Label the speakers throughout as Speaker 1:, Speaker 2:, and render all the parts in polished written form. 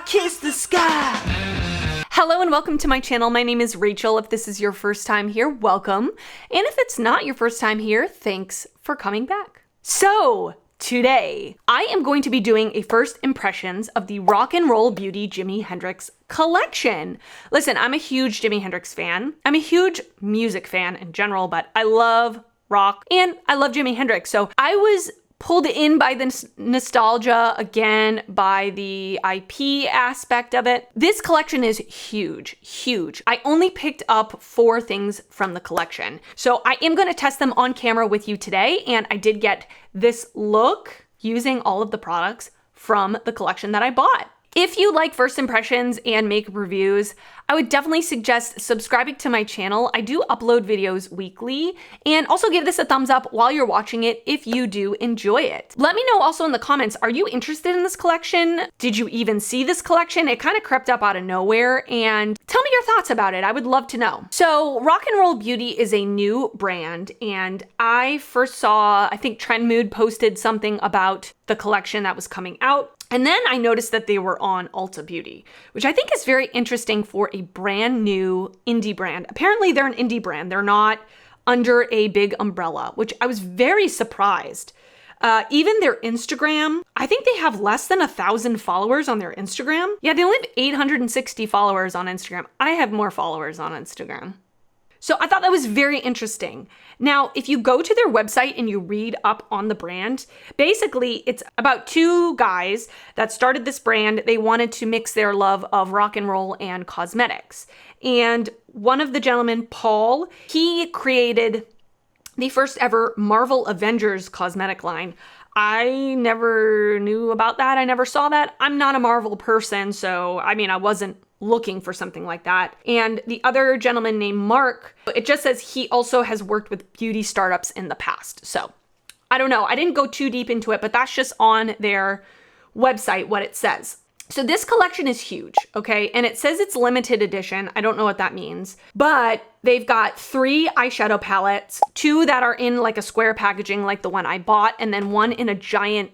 Speaker 1: kiss the sky. Hello and welcome to my channel. My name is Rachel. If this is your first time here, welcome. And if it's not your first time here, thanks for coming back. So today, I am going to be doing a first impressions of the Rock and Roll Beauty Jimi Hendrix collection. Listen, I'm a huge Jimi Hendrix fan. I'm a huge music fan in general, but I love rock and I love Jimi Hendrix. So I was pulled in by the nostalgia, again, by the IP aspect of it. This collection is huge, huge. I only picked up 4 things from the collection. So I am gonna test them on camera with you today, and I did get this look using all of the products from the collection that I bought. If you like first impressions and makeup reviews, I would definitely suggest subscribing to my channel. I do upload videos weekly, and also give this a thumbs up while you're watching it if you do enjoy it. Let me know also in the comments, are you interested in this collection? Did you even see this collection? It kind of crept up out of nowhere, and tell me your thoughts about it. I would love to know. So Rock and Roll Beauty is a new brand, and I first saw, I think Trend Mood posted something about the collection that was coming out. And then I noticed that they were on ULTA Beauty, which I think is very interesting for a brand new indie brand. Apparently they're an indie brand. They're not under a big umbrella, which I was very surprised. Even their Instagram, I think they have less than 1,000 followers on their Instagram. Yeah, they only have 860 followers on Instagram. I have more followers on Instagram. So I thought that was very interesting. Now, if you go to their website and you read up on the brand, basically it's about 2 guys that started this brand. They wanted to mix their love of rock and roll and cosmetics. And one of the gentlemen, Paul, he created the first ever Marvel Avengers cosmetic line. I never knew about that. I never saw that. I'm not a Marvel person, so I mean, I wasn't looking for something like that. And the other gentleman named Marc, it just says he also has worked with beauty startups in the past. So I don't know. I didn't go too deep into it, but that's just on their website what it says. So this collection is huge, okay? And it says it's limited edition. I don't know what that means, but they've got 3 eyeshadow palettes, 2 that are in like a square packaging like the one I bought, and then 1 in a giant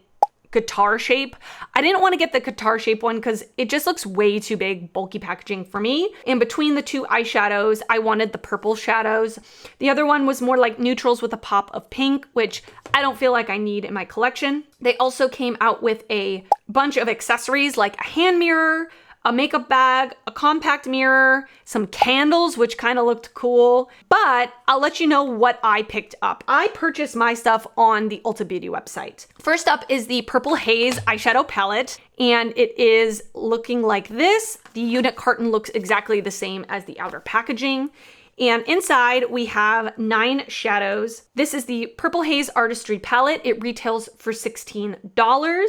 Speaker 1: guitar shape. I didn't want to get the guitar shape one because it just looks way too big, bulky packaging for me. In between the 2 eyeshadows, I wanted the purple shadows. The other one was more like neutrals with a pop of pink, which I don't feel like I need in my collection. They also came out with a bunch of accessories like a hand mirror, a makeup bag, a compact mirror, some candles, which kind of looked cool, but I'll let you know what I picked up. I purchased my stuff on the Ulta Beauty website. First up is the Purple Haze eyeshadow palette, and it is looking like this. The unit carton looks exactly the same as the outer packaging. And inside we have 9 shadows. This is the Purple Haze Artistry palette. It retails for $16.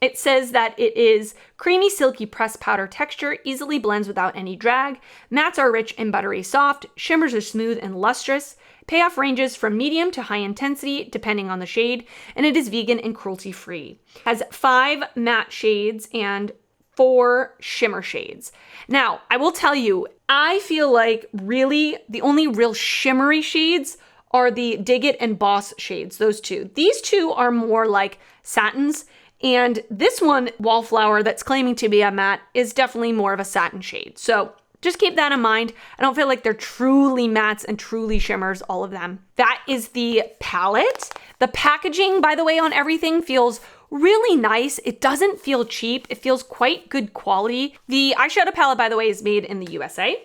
Speaker 1: It says that it is creamy, silky pressed powder texture, easily blends without any drag. Mattes are rich and buttery soft. Shimmers are smooth and lustrous. Payoff ranges from medium to high intensity, depending on the shade, and it is vegan and cruelty-free. Has 5 matte shades and 4 shimmer shades. Now, I will tell you, I feel like really the only real shimmery shades are the Dig It and Boss shades, those 2. These 2 are more like satins. And this one, Wallflower, that's claiming to be a matte, is definitely more of a satin shade. So just keep that in mind. I don't feel like they're truly mattes and truly shimmers, all of them. That is the palette. The packaging, by the way, on everything feels really nice. It doesn't feel cheap. It feels quite good quality. The eyeshadow palette, by the way, is made in the USA.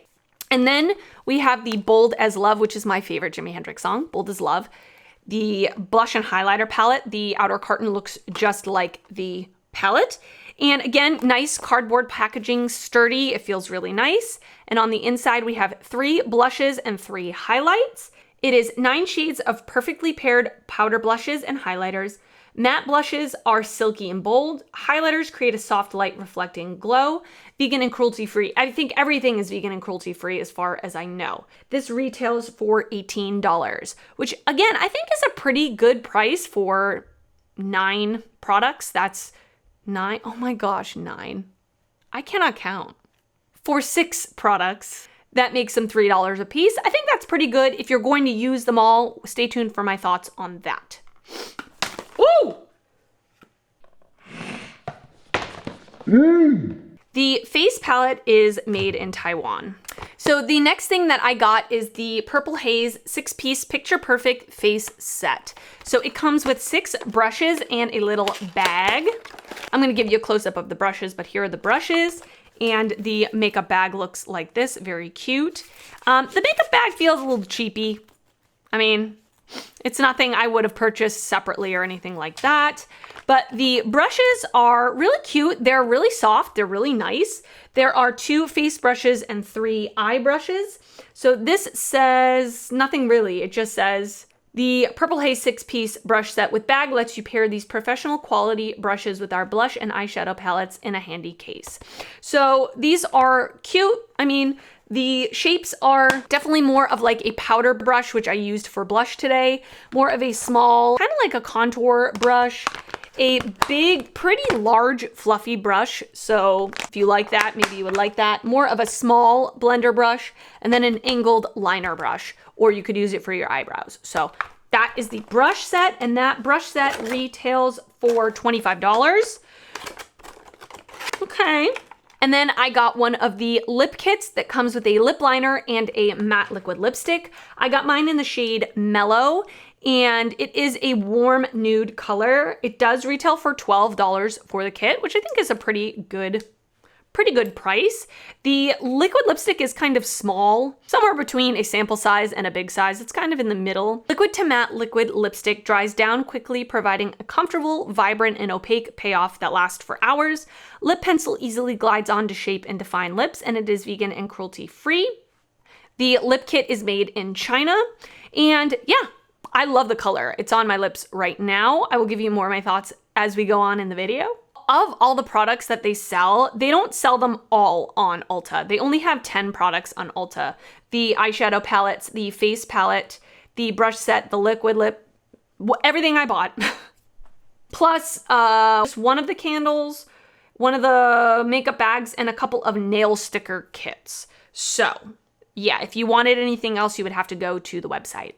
Speaker 1: And then we have the Bold as Love, which is my favorite Jimi Hendrix song, Bold as Love. The blush and highlighter palette, the outer carton looks just like the palette. And again, nice cardboard packaging, sturdy. It feels really nice. And on the inside, we have 3 blushes and 3 highlights. It is 9 shades of perfectly paired powder blushes and highlighters. Matte blushes are silky and bold. Highlighters create a soft, light, reflecting glow. Vegan and cruelty-free. I think everything is vegan and cruelty-free as far as I know. This retails for $18, which again, I think is a pretty good price for 9 products. That's 9. Oh my gosh, 9. I cannot count. For 6 products, that makes them $3 a piece. I think that's pretty good. If you're going to use them all, stay tuned for my thoughts on that. Ooh! The face palette is made in Taiwan. So the next thing that I got is the Purple Haze 6-piece Picture Perfect face set. So it comes with 6 brushes and a little bag. I'm gonna give you a close-up of the brushes, but here are the brushes. And the makeup bag looks like this, very cute. The makeup bag feels a little cheapy. I mean, it's nothing I would have purchased separately or anything like that. But the brushes are really cute. They're really soft. They're really nice. There are 2 face brushes and 3 eye brushes. So this says nothing really. It just says the Purple Haze 6-piece brush set with bag lets you pair these professional quality brushes with our blush and eyeshadow palettes in a handy case. So these are cute. I mean, the shapes are definitely more of like a powder brush, which I used for blush today. More of a small, kind of like a contour brush. A big, pretty large, fluffy brush. So if you like that, maybe you would like that. More of a small blender brush, and then an angled liner brush, or you could use it for your eyebrows. So that is the brush set, and that brush set retails for $25. Okay. And then I got one of the lip kits that comes with a lip liner and a matte liquid lipstick. I got mine in the shade Mellow, and it is a warm nude color. It does retail for $12 for the kit, which I think is a pretty good price. The liquid lipstick is kind of small, somewhere between a sample size and a big size. It's kind of in the middle. Liquid to matte liquid lipstick dries down quickly, providing a comfortable, vibrant, and opaque payoff that lasts for hours. Lip pencil easily glides on to shape and define lips, and it is vegan and cruelty-free. The lip kit is made in China, and yeah, I love the color. It's on my lips right now. I will give you more of my thoughts as we go on in the video. Of all the products that they sell, they don't sell them all on Ulta. They only have 10 products on Ulta. The eyeshadow palettes, the face palette, the brush set, the liquid lip, everything I bought. Plus just one of the candles, one of the makeup bags, and a couple of nail sticker kits. So yeah, if you wanted anything else, you would have to go to the website.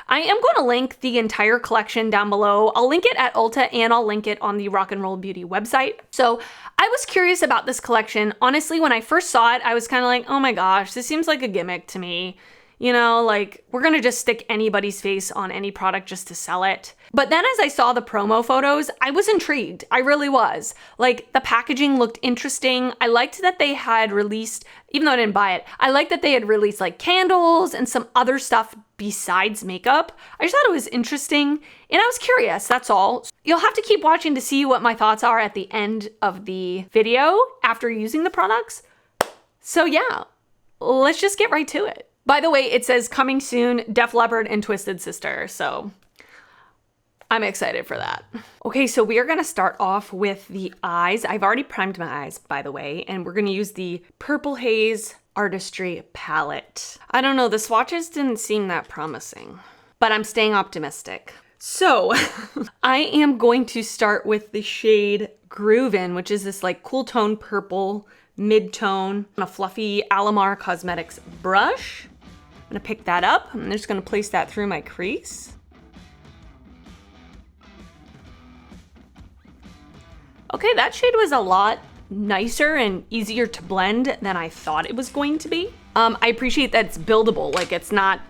Speaker 1: I am going to link the entire collection down below. I'll link it at Ulta, and I'll link it on the Rock and Roll Beauty website. So I was curious about this collection. Honestly, when I first saw it, I was kind of like, oh my gosh, this seems like a gimmick to me. You know, like, we're going to just stick anybody's face on any product just to sell it. But then as I saw the promo photos, I was intrigued. I really was. Like, the packaging looked interesting. I liked that they had released, even though I didn't buy it, I liked that they had released like candles and some other stuff besides makeup. I just thought it was interesting, and I was curious, that's all. You'll have to keep watching to see what my thoughts are at the end of the video after using the products. So yeah, let's just get right to it. By the way, it says coming soon, Def Leppard and Twisted Sister, so I'm excited for that. Okay, so we are gonna start off with the eyes. I've already primed my eyes, by the way, and we're gonna use the Purple Haze Artistry palette. I don't know, the swatches didn't seem that promising, but I'm staying optimistic. So I am going to start with the shade Groovin', which is this like cool tone purple mid-tone on a fluffy Alamar Cosmetics brush. I'm gonna pick that up. I'm just gonna place that through my crease. Okay, that shade was a lot nicer and easier to blend than I thought it was going to be. I appreciate that it's buildable. Like, it's not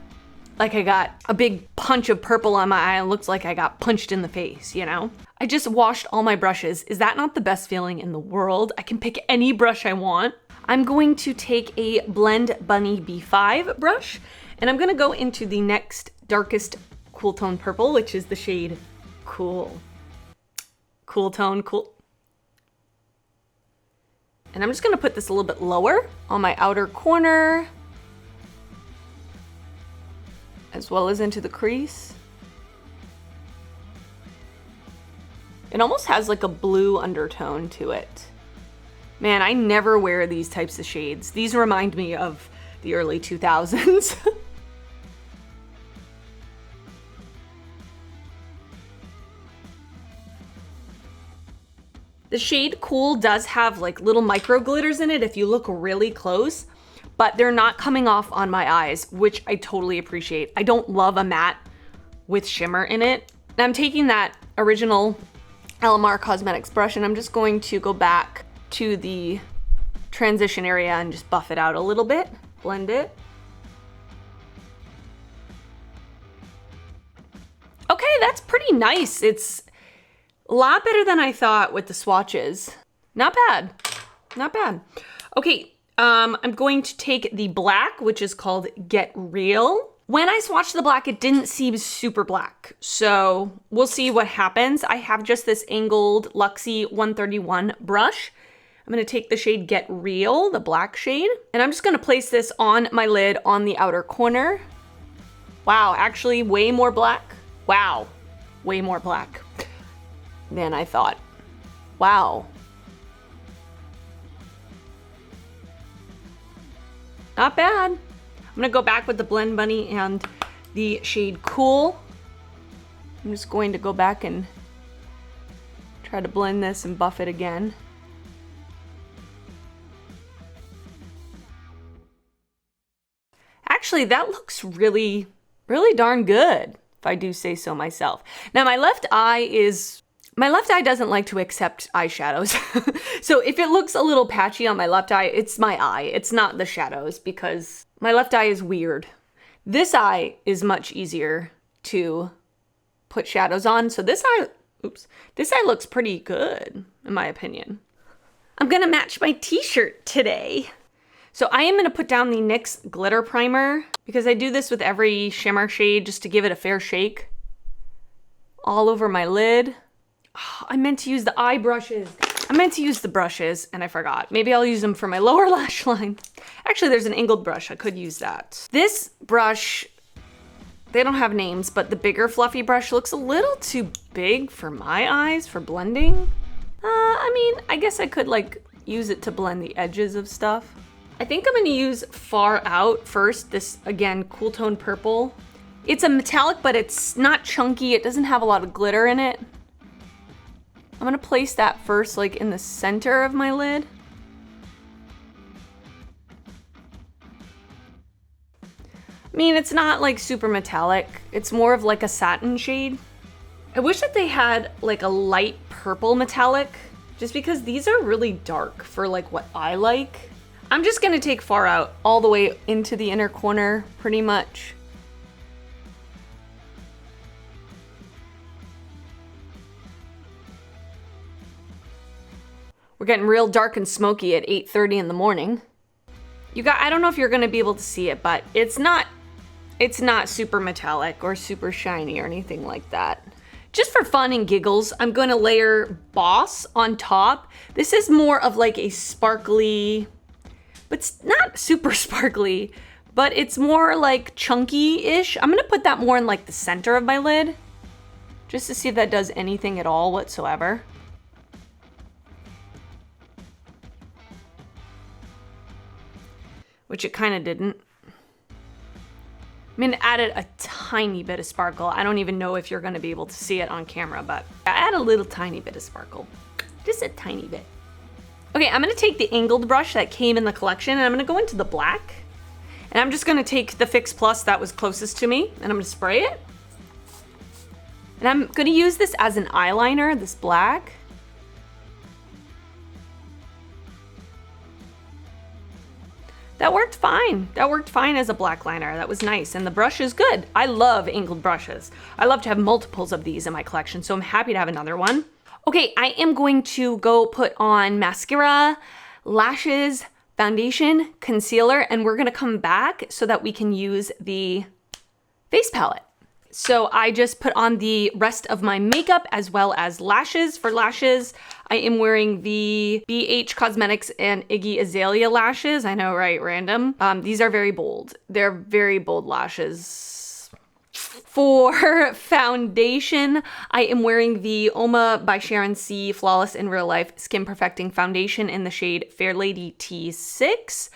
Speaker 1: like I got a big punch of purple on my eye and it looks like I got punched in the face, you know? I just washed all my brushes. Is that not the best feeling in the world? I can pick any brush I want. I'm going to take a Blend Bunny B5 brush, and I'm gonna go into the next darkest cool tone purple, which is the shade Cool. Cool tone, cool. And I'm just gonna put this a little bit lower on my outer corner, as well as into the crease. It almost has like a blue undertone to it. Man, I never wear these types of shades. These remind me of the early 2000s. The shade Cool does have like little micro glitters in it if you look really close, but they're not coming off on my eyes, which I totally appreciate. I don't love a matte with shimmer in it. And I'm taking that original Alamar Cosmetics brush, and I'm just going to go back to the transition area and just buff it out a little bit. Blend it. Okay, that's pretty nice. It's a lot better than I thought with the swatches. Not bad, not bad. Okay, I'm going to take the black, which is called Get Real. When I swatched the black, it didn't seem super black, so we'll see what happens. I have just this angled Luxie 131 brush. I'm gonna take the shade Get Real, the black shade, and I'm just gonna place this on my lid on the outer corner. Wow, actually way more black. Wow, way more black than I thought. Wow. Not bad. I'm gonna go back with the Blend Bunny and the shade Cool. I'm just going to go back and try to blend this and buff it again. Actually, that looks really, really darn good, if I do say so myself. Now, my left eye doesn't like to accept eyeshadows. So if it looks a little patchy on my left eye, it's my eye. It's not the shadows, because my left eye is weird. This eye is much easier to put shadows on. So this eye looks pretty good, in my opinion. I'm gonna match my t-shirt today. So I am gonna put down the NYX Glitter Primer, because I do this with every shimmer shade just to give it a fair shake. All over my lid. Oh, I meant to use the eye brushes. I meant to use the brushes and I forgot. Maybe I'll use them for my lower lash line. Actually, there's an angled brush. I could use that. This brush, they don't have names, but the bigger fluffy brush looks a little too big for my eyes for blending. I mean, I guess I could like use it to blend the edges of stuff. I think I'm gonna use Far Out first. This, again, Cool Tone Purple. It's a metallic, but it's not chunky. It doesn't have a lot of glitter in it. I'm gonna place that first, like in the center of my lid. I mean, it's not like super metallic. It's more of like a satin shade. I wish that they had like a light purple metallic, just because these are really dark for like what I like. I'm just gonna take Far Out all the way into the inner corner, pretty much. We're getting real dark and smoky at 8:30 in the morning. I don't know if you're gonna be able to see it, but it's not super metallic or super shiny or anything like that. Just for fun and giggles, I'm gonna layer Boss on top. This is more of like a sparkly, but it's not super sparkly, but it's more like chunky-ish. I'm gonna put that more in like the center of my lid, just to see if that does anything at all whatsoever. Which it kind of didn't. I mean, it added a tiny bit of sparkle. I don't even know if you're gonna be able to see it on camera, but I add a little tiny bit of sparkle. Just a tiny bit. Okay, I'm gonna take the angled brush that came in the collection and I'm gonna go into the black. And I'm just gonna take the Fix Plus that was closest to me and I'm gonna spray it. And I'm gonna use this as an eyeliner, this black. That worked fine. That worked fine as a black liner. That was nice. And the brush is good. I love angled brushes. I love to have multiples of these in my collection, so I'm happy to have another one. Okay, I am going to go put on mascara, lashes, foundation, concealer, and we're gonna come back so that we can use the face palette. So I just put on the rest of my makeup as well as lashes. For lashes, I am wearing the BH Cosmetics and Iggy Azalea lashes. I know, right? Random. These are very bold. They're very bold lashes. For foundation, I am wearing the Oma by Sharon C Flawless in Real Life Skin Perfecting Foundation in the shade Fair Lady T6.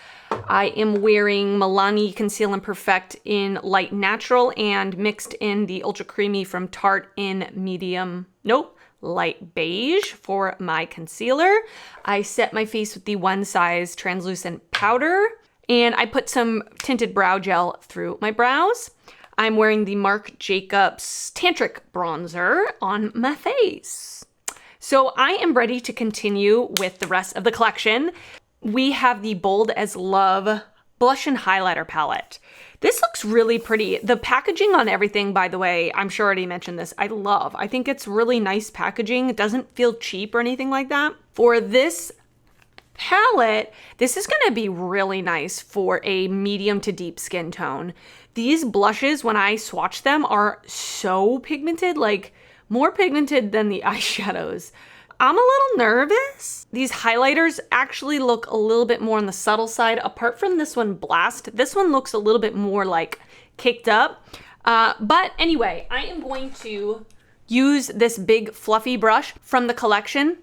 Speaker 1: I am wearing Milani Conceal and Perfect in Light Natural and mixed in the Ultra Creamy from Tarte in Light Beige for my concealer. I set my face with the One Size Translucent Powder and I put some tinted brow gel through my brows. I'm wearing the Marc Jacobs Tantric Bronzer on my face. So I am ready to continue with the rest of the collection. we have the Bold as Love Blush and Highlighter Palette. This looks really pretty. The packaging on everything, by the way, I'm sure I already mentioned this, I love. I think it's really nice packaging. It doesn't feel cheap or anything like that. For this palette, this is gonna be really nice for a medium to deep skin tone. These blushes, when I swatch them, are so pigmented, like more pigmented than the eyeshadows. I'm a little nervous. These highlighters actually look a little bit more on the subtle side. Apart from this one, Blast, this one looks a little bit more like kicked up. But anyway, I am going to use this big fluffy brush from the collection.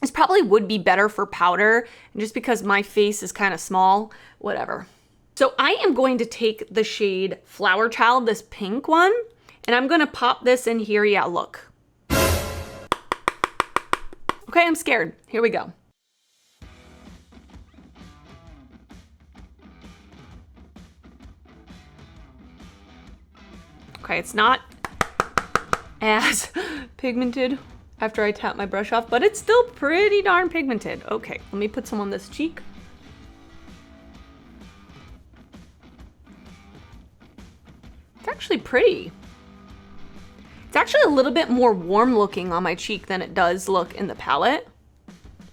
Speaker 1: This probably would be better for powder, and just because my face is kind of small, whatever. So I am going to take the shade Flower Child, this pink one, and I'm gonna pop this in here. Yeah, look. Okay, I'm scared. Here we go. Okay, it's not as pigmented after I tap my brush off, but it's still pretty darn pigmented. Okay, let me put some on this cheek. It's actually pretty. It's actually a little bit more warm looking on my cheek than it does look in the palette.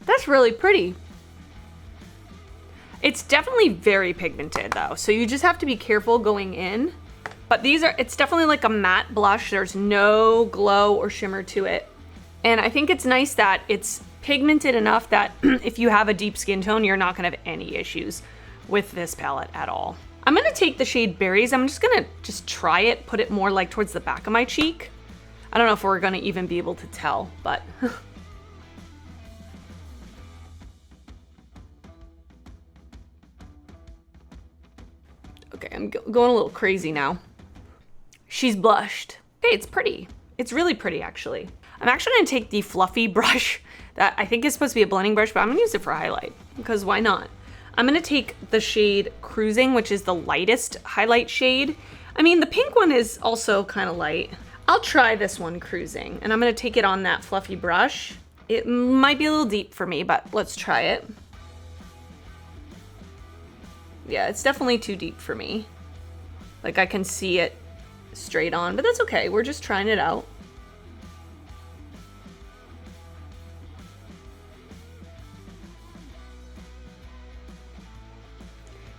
Speaker 1: That's really pretty. It's definitely very pigmented though, so you just have to be careful going in. But it's definitely like a matte blush. There's no glow or shimmer to it. And I think it's nice that it's pigmented enough that if you have a deep skin tone, you're not gonna have any issues with this palette at all. I'm gonna take the shade Berries. I'm just gonna try it, put it more like towards the back of my cheek. I don't know if we're gonna even be able to tell, but. Okay, I'm going a little crazy now. She's blushed. Hey, it's pretty. It's really pretty, actually. I'm actually gonna take the fluffy brush that I think is supposed to be a blending brush, but I'm gonna use it for highlight, because why not? I'm gonna take the shade Cruising, which is the lightest highlight shade. I mean, the pink one is also kind of light. I'll try this one, Cruising, and I'm gonna take it on that fluffy brush. It might be a little deep for me, but let's try it. Yeah, it's definitely too deep for me. Like I can see it straight on, but that's okay. We're just trying it out.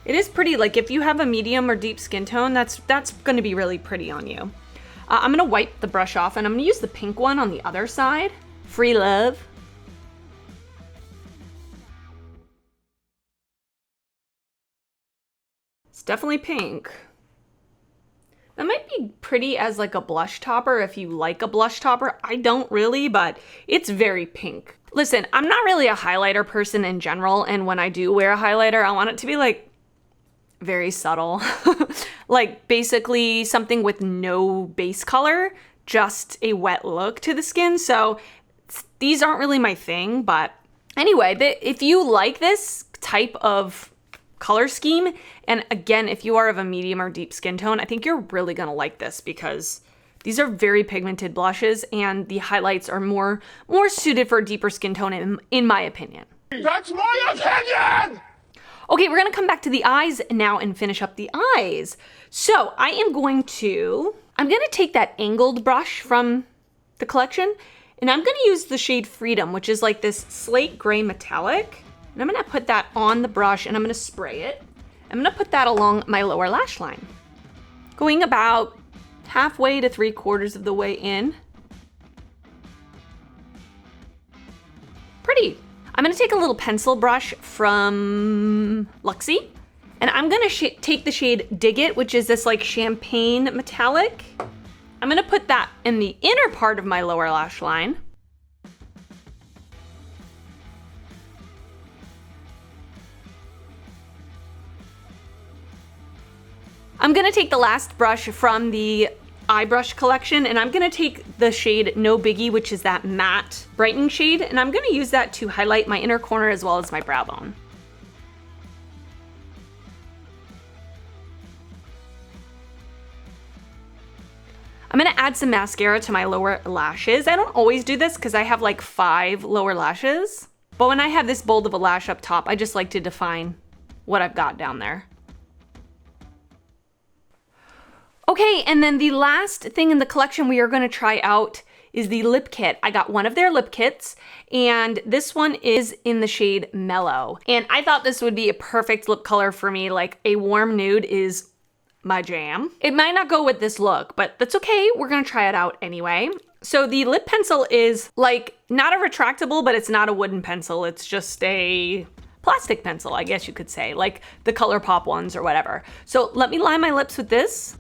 Speaker 1: It is pretty. Like if you have a medium or deep skin tone, that's gonna be really pretty on you. I'm gonna wipe the brush off and I'm gonna use the pink one on the other side. Free Love. It's definitely pink. That might be pretty as like a blush topper if you like a blush topper. I don't really, but it's very pink. Listen, I'm not really a highlighter person in general, and when I do wear a highlighter, I want it to be like very subtle. Like basically something with no base color, just a wet look to the skin. So these aren't really my thing, but anyway, if you like this type of color scheme, and again, if you are of a medium or deep skin tone, I think you're really gonna like this because these are very pigmented blushes and the highlights are more suited for a deeper skin tone in my opinion.
Speaker 2: That's my opinion!
Speaker 1: Okay, we're gonna come back to the eyes now and finish up the eyes. So I'm gonna take that angled brush from the collection, and I'm gonna use the shade Freedom, which is like this slate gray metallic. And I'm gonna put that on the brush and I'm gonna spray it. I'm gonna put that along my lower lash line. Going about halfway to 3/4 of the way in. Pretty. I'm gonna take a little pencil brush from Luxie, and I'm gonna take the shade Dig It, which is this like champagne metallic. I'm gonna put that in the inner part of my lower lash line. I'm gonna take the last brush from the eye brush collection, and I'm gonna take the shade No Biggie, which is that matte brightening shade, and I'm gonna use that to highlight my inner corner as well as my brow bone. I'm gonna add some mascara to my lower lashes. I don't always do this because I have like 5 lower lashes. But when I have this bold of a lash up top, I just like to define what I've got down there. Okay, and then the last thing in the collection we are gonna try out is the lip kit. I got one of their lip kits, and this one is in the shade Mellow. And I thought this would be a perfect lip color for me. Like a warm nude is my jam. It might not go with this look, but that's okay. We're gonna try it out anyway. So the lip pencil is like not a retractable, but it's not a wooden pencil. It's just a plastic pencil, I guess you could say, like the ColourPop ones or whatever. So let me line my lips with this.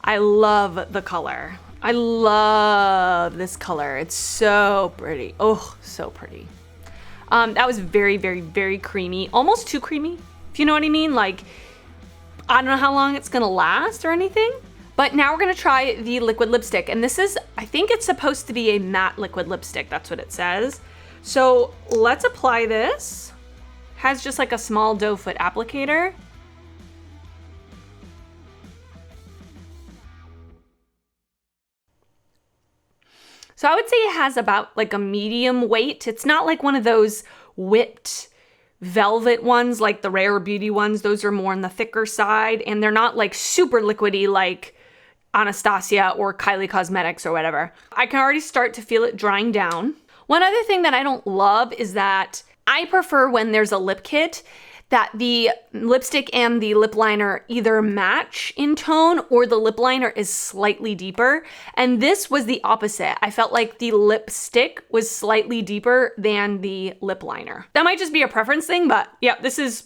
Speaker 1: I love the color. I love this color. It's so pretty. Oh, so pretty. That was very, very, very creamy. Almost too creamy, if you know what I mean. Like, I don't know how long it's gonna last or anything. But now we're gonna try the liquid lipstick. And this is, I think it's supposed to be a matte liquid lipstick. That's what it says. So let's apply this. Has just like a small doe foot applicator. So I would say it has about like a medium weight. It's not like one of those whipped velvet ones, like the Rare Beauty ones. Those are more on the thicker side, and they're not like super liquidy like Anastasia or Kylie Cosmetics or whatever. I can already start to feel it drying down. One other thing that I don't love is that I prefer when there's a lip kit that the lipstick and the lip liner either match in tone or the lip liner is slightly deeper. And this was the opposite. I felt like the lipstick was slightly deeper than the lip liner. That might just be a preference thing, but yeah, this is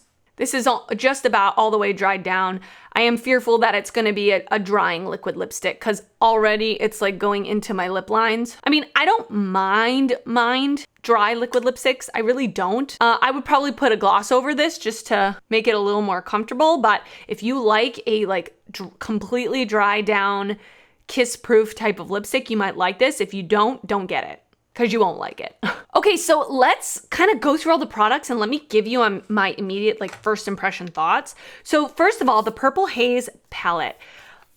Speaker 1: just about all the way dried down. I am fearful that it's gonna be a drying liquid lipstick because already it's like going into my lip lines. I mean, I don't mind dry liquid lipsticks. I really don't. I would probably put a gloss over this just to make it a little more comfortable. But if you like a completely dry down, kiss-proof type of lipstick, you might like this. If you don't get it because you won't like it. Okay, so let's kind of go through all the products and let me give you my immediate first impression thoughts. So first of all, the Purple Haze palette.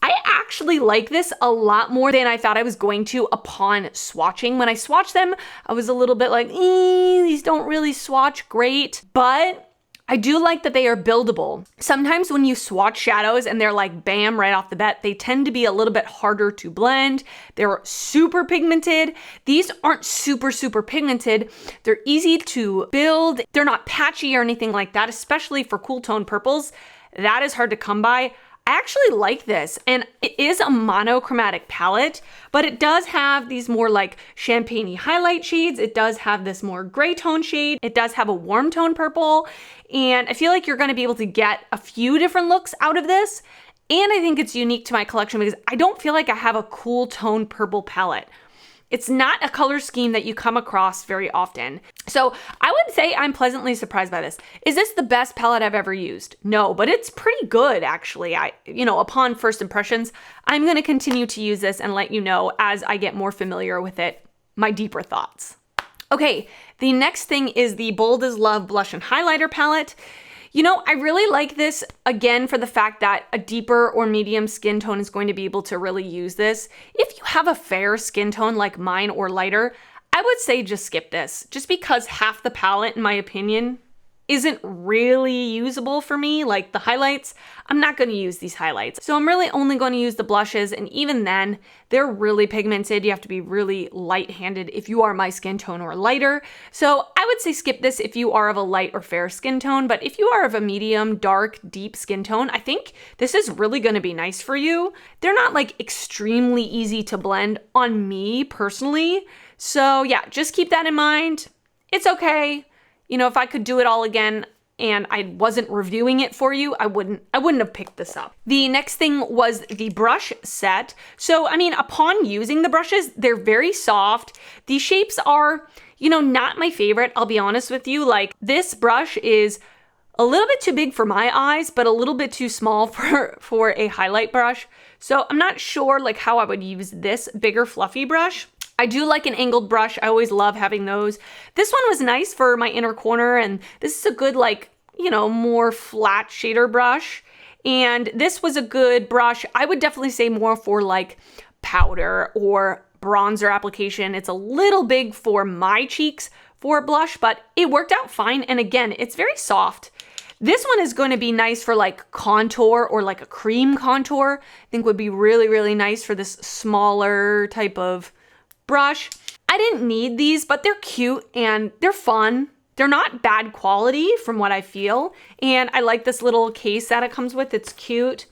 Speaker 1: I actually like this a lot more than I thought I was going to upon swatching. When I swatched them, I was a little bit like, these don't really swatch great, but I do like that they are buildable. Sometimes when you swatch shadows and they're like bam right off the bat, they tend to be a little bit harder to blend. They're super pigmented. These aren't super pigmented. They're easy to build. They're not patchy or anything like that, especially for cool tone purples. That is hard to come by. I actually like this, and it is a monochromatic palette, but it does have these more like champagne-y highlight shades. It does have this more gray tone shade. It does have a warm tone purple, and I feel like you're gonna be able to get a few different looks out of this, and I think it's unique to my collection because I don't feel like I have a cool tone purple palette. It's not a color scheme that you come across very often. So I would say I'm pleasantly surprised by this. Is this the best palette I've ever used? No, but it's pretty good actually. Upon first impressions, I'm gonna continue to use this and let you know as I get more familiar with it, my deeper thoughts. Okay, the next thing is the Bold as Love Blush and Highlighter palette. I really like this, again, for the fact that a deeper or medium skin tone is going to be able to really use this. If you have a fair skin tone like mine or lighter, I would say just skip this, just because half the palette, in my opinion, isn't really usable for me. Like the highlights, I'm not going to use these highlights. So I'm really only going to use the blushes, and even then, they're really pigmented. You have to be really light-handed if you are my skin tone or lighter. So I would say skip this if you are of a light or fair skin tone, but if you are of a medium, dark, deep skin tone, I think this is really going to be nice for you. They're not like extremely easy to blend on me personally. So yeah, just keep that in mind. It's okay. If I could do it all again and I wasn't reviewing it for you, I wouldn't have picked this up. The next thing was the brush set. So, upon using the brushes, they're very soft. The shapes are, not my favorite, I'll be honest with you. Like this brush is a little bit too big for my eyes, but a little bit too small for a highlight brush. So I'm not sure how I would use this bigger fluffy brush. I do like an angled brush. I always love having those. This one was nice for my inner corner, and this is a good, like, you know, more flat shader brush. And this was a good brush. I would definitely say more for like powder or bronzer application. It's a little big for my cheeks for a blush, but it worked out fine. And again, it's very soft. This one is going to be nice for like contour or like a cream contour. I think would be really, really nice for this smaller type of brush. I didn't need these, but they're cute and they're fun. They're not bad quality from what I feel. And I like this little case that it comes with. It's cute.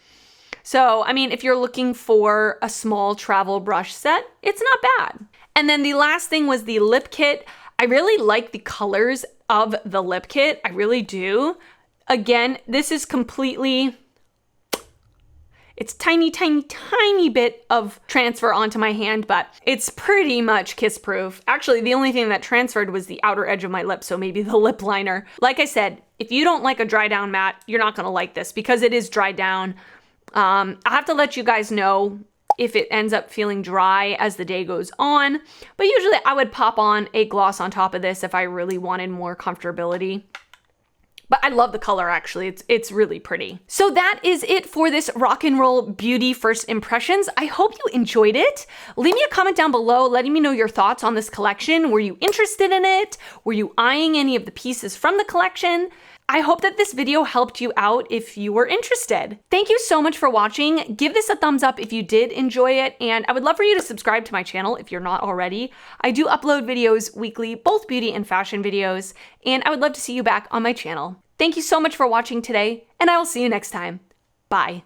Speaker 1: So, I mean, if you're looking for a small travel brush set, it's not bad. And then the last thing was the lip kit. I really like the colors of the lip kit. I really do. Again, this is completely, it's tiny, tiny, tiny bit of transfer onto my hand, but it's pretty much kiss proof. Actually, the only thing that transferred was the outer edge of my lip, so maybe the lip liner. Like I said, if you don't like a dry down matte, you're not gonna like this because it is dried down. I'll have to let you guys know if it ends up feeling dry as the day goes on, but usually I would pop on a gloss on top of this if I really wanted more comfortability. But I love the color, actually. It's really pretty. So that is it for this Rock and Roll Beauty First Impressions. I hope you enjoyed it. Leave me a comment down below letting me know your thoughts on this collection. Were you interested in it? Were you eyeing any of the pieces from the collection? I hope that this video helped you out if you were interested. Thank you so much for watching. Give this a thumbs up if you did enjoy it, and I would love for you to subscribe to my channel if you're not already. I do upload videos weekly, both beauty and fashion videos, and I would love to see you back on my channel. Thank you so much for watching today, and I will see you next time. Bye.